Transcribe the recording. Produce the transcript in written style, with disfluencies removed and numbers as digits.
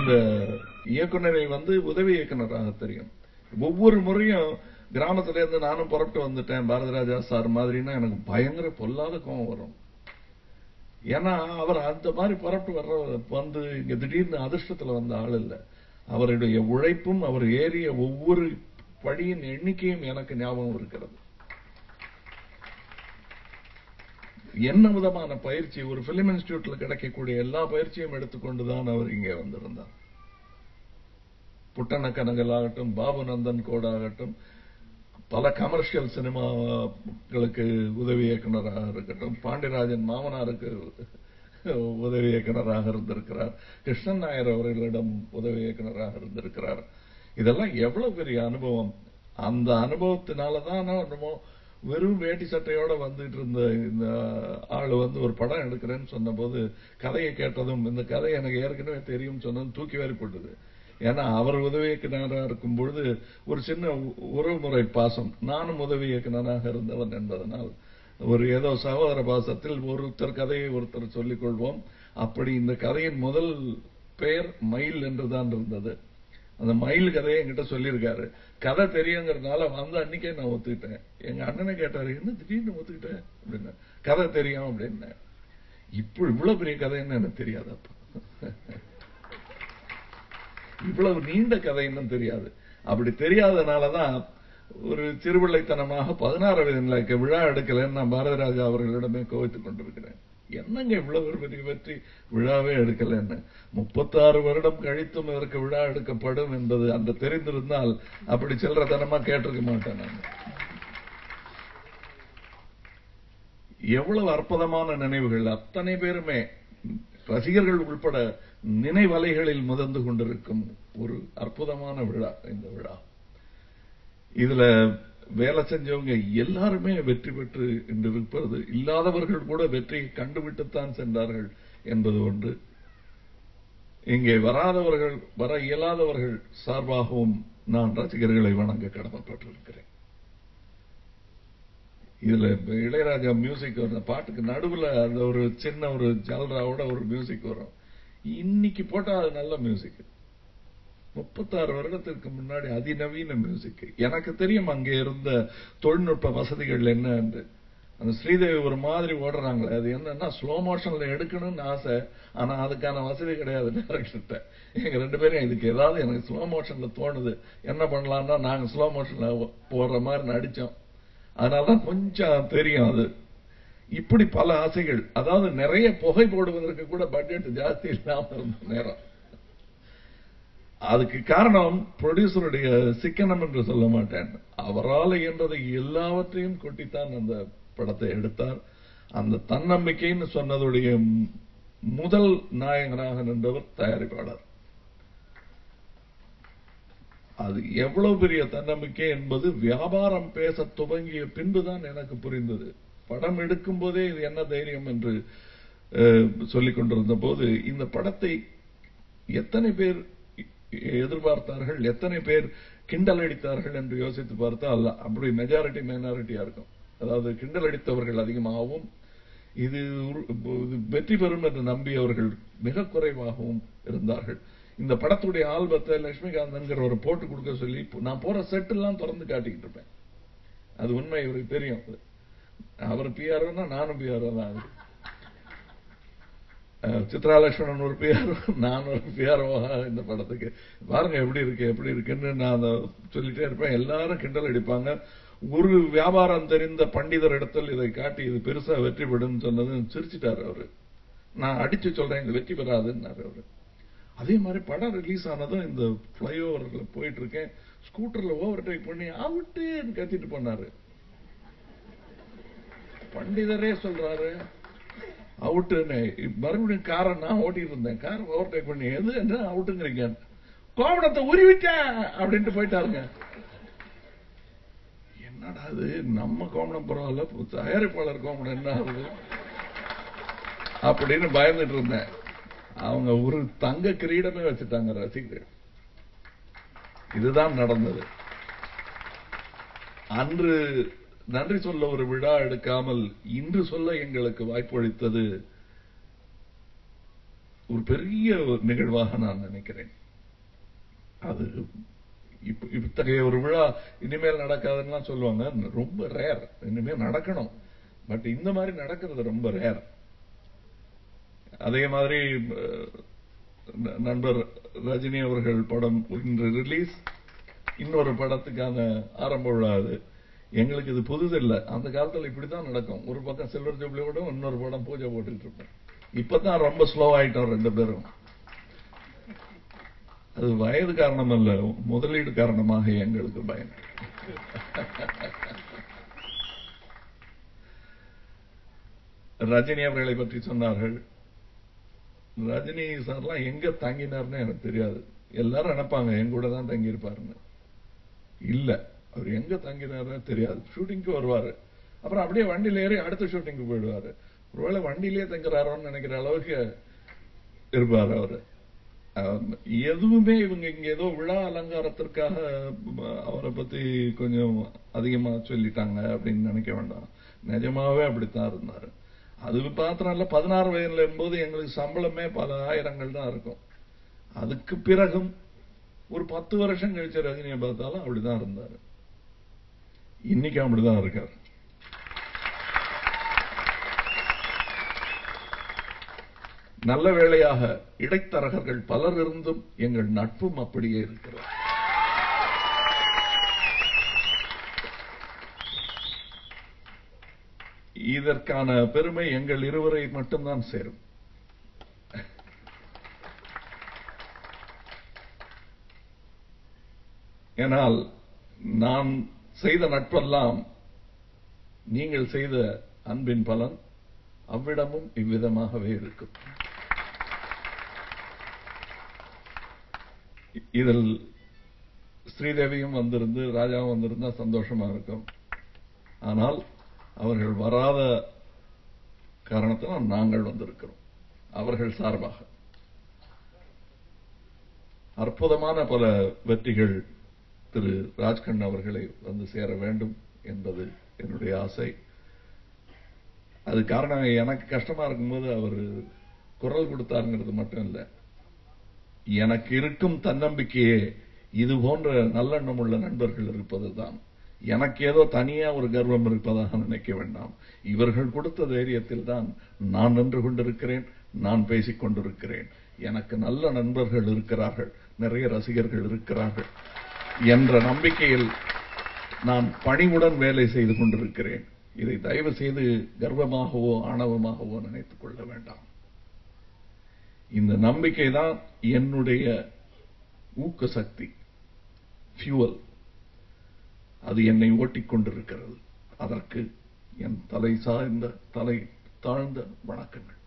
இந்த இயக்குனரை உதவி இயக்குனராக தெரியும். ஒவ்வொரு முறையும் கிராமத்துல இருந்து நானும் புறப்பட்டு வந்துட்டேன் பாரதிராஜா சார் மாதிரின்னா எனக்கு பயங்கர பொல்லாத கோபம் வரும். ஏன்னா அவர் அந்த மாதிரி புறப்பட்டு இங்க திடீர்னு அதிர்ஷ்டத்துல வந்த ஆள் இல்ல. அவருடைய உழைப்பும் அவர் ஏறிய ஒவ்வொரு படியின் எண்ணிக்கையும் எனக்கு ஞாபகம் இருக்கிறது. என்ன விதமான பயிற்சி, ஒரு பிலிம் இன்ஸ்டிடியூட்ல கிடைக்கக்கூடிய எல்லா பயிற்சியும் எடுத்துக்கொண்டுதான் அவர் இங்கே வந்திருந்தார். புட்டண கனகல் ஆகட்டும், பாபு நந்தன் கோட் ஆகட்டும், பல கமர்ஷியல் சினிமாக்களுக்கு உதவி இயக்குநராக இருக்கட்டும், பாண்டியராஜன் மாமனாருக்கு உதவி இயக்குநராக இருந்திருக்கிறார், கிருஷ்ணன் நாயர் அவர்களிடம் உதவி இயக்குநராக இருந்திருக்கிறார். இதெல்லாம் எவ்வளவு பெரிய அனுபவம். அந்த அனுபவத்தினாலதான் வெறும் வேட்டி சட்டையோட வந்துட்டு இருந்த இந்த ஆளு ஒரு படம் எடுக்கிறேன்னு சொன்ன போது கதையை கேட்டதும் இந்த கதை எனக்கு ஏற்கனவே தெரியும் சொன்னது தூக்கி வாரி போட்டது. ஏன்னா அவர் உதவி இயக்குனராக இருக்கும் பொழுது ஒரு சின்ன உறவுமுறை பாசம், நானும் உதவி இயக்குனராக இருந்தவன் என்பதனால் ஒரு ஏதோ சகோதர பாசத்தில் ஒருத்தர் கதையை ஒருத்தர் சொல்லிக் கொள்வோம். அப்படி இந்த கதையின் முதல் பெயர் மயில் என்றுதான் இருந்தது. அந்த மயில் கதையை என்கிட்ட சொல்லியிருக்காரு. கதை தெரியுங்கிறதுனால வந்த அன்னைக்கே நான் ஒத்துக்கிட்டேன். எங்க அண்ணனை கேட்டாரு, என்ன திடீர்னு ஒத்துக்கிட்டேன் அப்படின்னு. கதை தெரியும் அப்படின்னு. இப்போ இவ்வளவு பெரிய கதைன்னு எனக்கு தெரியாது. அப்ப இவ்வளவு நீண்ட கதைன்னு தெரியாது. அப்படி தெரியாதனாலதான் ஒரு சிறுபிள்ளைத்தனமாக 16வது விழா எடுக்கலன்னு நான் பாரதிராஜா அவர்களிடமே கோவித்துக் கொண்டிருக்கிறேன். என்னங்க இவ்வளவு பெரிய வெற்றி விழாவே எடுக்கலன்னு. 36 வருடம் கழித்தும் இதற்கு விழா எடுக்கப்படும் என்பது அந்த தெரிந்திருந்தால் அப்படி சில்லறத்தனமா கேட்டிருக்க மாட்டேன் நான். எவ்வளவு அற்புதமான நினைவுகள். அத்தனை பேருமே ரசிகர்கள் உள்பட நினைவலைகளில் முதந்து கொண்டிருக்கும் ஒரு அற்புதமான விழா இந்த விழா. இதுல வேலை செஞ்சவங்க எல்லாருமே வெற்றி பெற்று இருப்பது, இல்லாதவர்கள் கூட வெற்றியை கண்டுவிட்டுத்தான் சென்றார்கள் என்பது ஒன்று. இங்கே வர இயலாதவர்கள் சார்பாகவும் நான் ரசிகர்களை வணங்க கடமைப்பட்டிருக்கிறேன். இதுல இளையராஜா மியூசிக் வரும், பாட்டுக்கு நடுவுல அந்த ஒரு சின்ன ஒரு ஜல்ராவோட ஒரு மியூசிக் வரும். இன்னைக்கு போட்டா அது நல்ல மியூசிக். 36 வருடத்திற்கு முன்னாடி அதிநவீன மியூசிக். எனக்கு தெரியும் அங்கே இருந்த தொழில்நுட்ப வசதிகள் என்ன என்று. அந்த ஸ்ரீதேவி ஒரு மாதிரி ஓடுறாங்களே, அது என்னன்னா ஸ்லோ மோஷன்ல எடுக்கணும்னு ஆசை, ஆனா அதுக்கான வசதி கிடையாது டைரக்டர்கிட்ட. எங்க 2 பேரும் இதுக்கு ஏதாவது எனக்கு ஸ்லோ மோஷன்ல தோணுது, என்ன பண்ணலாம்னா நாங்க ஸ்லோ மோஷன்ல போடுற மாதிரி நடிச்சோம். அதனாலதான் கொஞ்சம் தெரியும் அது. இப்படி பல ஆசைகள். அதாவது நிறைய புகை போடுவதற்கு கூட பட்ஜெட் ஜாஸ்தி இல்லாம இருந்த நேரம். அதுக்கு காரணம் ப்ரொடியூசருடைய சிக்கனம் என்று சொல்ல மாட்டேன். அவரால் என்றதை எல்லாவற்றையும் கொட்டித்தான் அந்த படத்தை எடுத்தார். அந்த தன்னம்பிக்கைன்னு சொன்னதுடைய முதல் நாயகனாக நின்றவர் தயாரிப்பாளர். அது எவ்வளவு பெரிய தன்னம்பிக்கை என்பது வியாபாரம் பேச துவங்கிய பின்புதான் எனக்கு புரிந்தது. படம் எடுக்கும் போதே இது என்ன தைரியம் என்று சொல்லிக் கொண்டிருந்த போது இந்த படத்தை எத்தனை பேர் எதிர்பார்த்தார்கள், எத்தனை பேர் கிண்டல் அடித்தார்கள் என்று யோசித்து பார்த்தால் அப்படி மெஜாரிட்டி மைனாரிட்டியா இருக்கும். அதாவது கிண்டல் அடித்தவர்கள் அதிகமாகவும் இது வெற்றி பெறும் என்று நம்பியவர்கள் மிக குறைவாகவும் இருந்தார்கள். இந்த படத்துடைய ஆல்பத்தை லட்சுமிகாந்தன் ஒரு போட்டு கொடுக்க சொல்லி நான் போற செட் எல்லாம் திறந்து காட்டிக்கிட்டு இருப்பேன். அது உண்மை, இவருக்கு தெரியும். அவர் பிஆர்ஓனா நானும் பிஆர்ஓ தான். சித்ராலட்சுமணன் ஒரு பிஆர்ஓ, நான் ஒரு பிஆர்ஓவா இந்த படத்துக்கு. பாருங்க எப்படி இருக்குன்னு நான் சொல்லிட்டே இருப்பேன். எல்லாரும் கிண்டல் அடிப்பாங்க. ஒரு வியாபாரம் தெரிந்த பண்டிதர் இடத்தில் இதை காட்டி இது பெருசா வெற்றி பெறும் சொன்னது சிரிச்சிட்டாரு அவரு. நான் அடிச்சு சொல்றேன் இது வெற்றி பெறாதுன்னாரு அவரு. அதே மாதிரி படம் ரிலீஸ் ஆனதும் இந்த பிளைஓவர்ல போயிட்டு இருக்கேன், ஸ்கூட்டர்ல ஓவர்டேக் பண்ணி அவுட்டுன்னு கத்திட்டு பண்ணாரு. பண்டிதரே சொல்றாரு அவுட்டுன்னு. மறுபடியும் காரை நான் ஓட்டிட்டு இருந்தேன், காரை ஓவர்டேக் பண்ணி எது என்ன அவுட்டுங்கிறீங்க, கோவணத்தை உருவிட்டேன் அப்படின்ட்டு போயிட்டாருங்க. என்னடா அது, நம்ம கோவணம் பரவாயில்ல, தயாரிப்பாளர் கோவணம் என்ன ஆகுது அப்படின்னு பயந்துட்டு இருந்தேன். அவங்க ஒரு தங்க கிரீடமே வச்சுட்டாங்க ரசிகர்கள். இதுதான் நடந்தது. அன்று நன்றி சொல்ல ஒரு விழா எடுக்காமல் இன்று சொல்ல எங்களுக்கு வாய்ப்பளித்தது ஒரு பெரிய நிகழ்வாக நான் நினைக்கிறேன். அது இத்தகைய ஒரு விழா இனிமேல் நடக்காதுன்னா சொல்லுவாங்க, ரொம்ப ரேர். இனிமேல் நடக்கணும், பட் இந்த மாதிரி நடக்கிறது ரொம்ப ரேர். அதே மாதிரி நண்பர் ரஜினி அவர்கள் படம் இன்று ரிலீஸ், இன்னொரு படத்துக்கான ஆரம்ப விழா. அது எங்களுக்கு இது புதுதில்லை. அந்த காலத்தில் இப்படித்தான் நடக்கும். ஒரு பக்கம் சில்வர் ஜூப்ளியோட இன்னொரு படம் பூஜை போட்டுட்டு இருப்போம். இப்பதான் ரொம்ப ஸ்லோ ஆயிட்டோம் ரெண்டு பேரும். அது வயது காரணம் அல்ல, முதலீடு காரணமாக எங்களுக்கு பயம். ரஜினி அவர்களை பற்றி சொன்னார்கள். ரஜினி சார்லாம் எங்க தங்கினார்னு எனக்கு தெரியாது. எல்லாரும் நினைப்பாங்க என் கூட தான் தங்கி இருப்பாருன்னு. இல்ல, அவர் எங்க தங்கினார்னு தெரியாது. ஷூட்டிங்க்கு வருவாரு, அப்புறம் அப்படியே வண்டியில ஏறி அடுத்த ஷூட்டிங்க்கு போயிடுவாரு. ஒருவேளை வண்டியிலேயே தங்குறாரோன்னு நினைக்கிற அளவுக்கு இருப்பாரு அவரு. எதுவுமே இவங்க இங்க ஏதோ விழா அலங்காரத்திற்காக அவரை பத்தி கொஞ்சம் அதிகமா சொல்லிட்டாங்க அப்படின்னு நினைக்க வேண்டாம். நிஜமாவே அப்படித்தான் இருந்தாரு. அது பாத்திரம் இல்ல, 16 வயதுல இருக்கும்போது எங்களுக்கு சம்பளமே பல ஆயிரங்கள் தான் இருக்கும். அதுக்கு பிறகும் ஒரு 10 வருஷம் கழிச்ச ரஜினியை பார்த்தாலும் அப்படிதான் இருந்தாரு. இன்னைக்கு அப்படிதான் இருக்காரு. நல்ல வேளையாக இடைத்தரகர்கள் பலர் இருந்தும் எங்கள் நட்பும் அப்படியே இருக்கிறது. இதற்கான பெருமை எங்கள் இருவரை மட்டும்தான் சேரும். ஏனால் நான் செய்த நட்பெல்லாம் நீங்கள் செய்த அன்பின் பலன். அவ்விடமும் இவ்விதமாகவே இருக்கும். இதில் ஸ்ரீதேவியும் வந்திருந்து ராஜாவும் வந்திருந்தா சந்தோஷமா இருக்கும். ஆனால் அவர்கள் வராத காரணத்தினால் நாங்கள் வந்திருக்கிறோம் அவர்கள் சார்பாக. அற்புதமான பல வெற்றிகள் திரு ராஜ்கண்ணன் அவர்களை வந்து சேர வேண்டும் என்பது என்னுடைய ஆசை. அது காரணம், எனக்கு கஷ்டமா இருக்கும்போது அவர் குரல் கொடுத்தாருங்கிறது மட்டும் இல்ல, எனக்கு இருக்கும் தன்னம்பிக்கையே இது போன்ற நல்லெண்ணம் உள்ள நண்பர்கள் இருப்பதுதான். எனக்கு ஏதோ தனியா ஒரு கர்வம் இருப்பதாக நினைக்க வேண்டாம். இவர்கள் கொடுத்த தைரியத்தில் தான் நான் நின்று கொண்டிருக்கிறேன், நான் பேசிக் கொண்டிருக்கிறேன். எனக்கு நல்ல நண்பர்கள் இருக்கிறார்கள், நிறைய ரசிகர்கள் இருக்கிறார்கள் என்ற நம்பிக்கையில் நான் பணிவுடன் வேலை செய்து கொண்டிருக்கிறேன். இதை தயவு செய்து கர்வமாகவோ ஆணவமாகவோ நினைத்துக் கொள்ள வேண்டாம். இந்த நம்பிக்கை தான் என்னுடைய ஊக்க சக்தி, ஃபியூவல். அது என்னை ஓட்டிக் கொண்டிருக்கிறது. அதற்கு என் தலை தாழ்ந்த வணக்கங்கள்.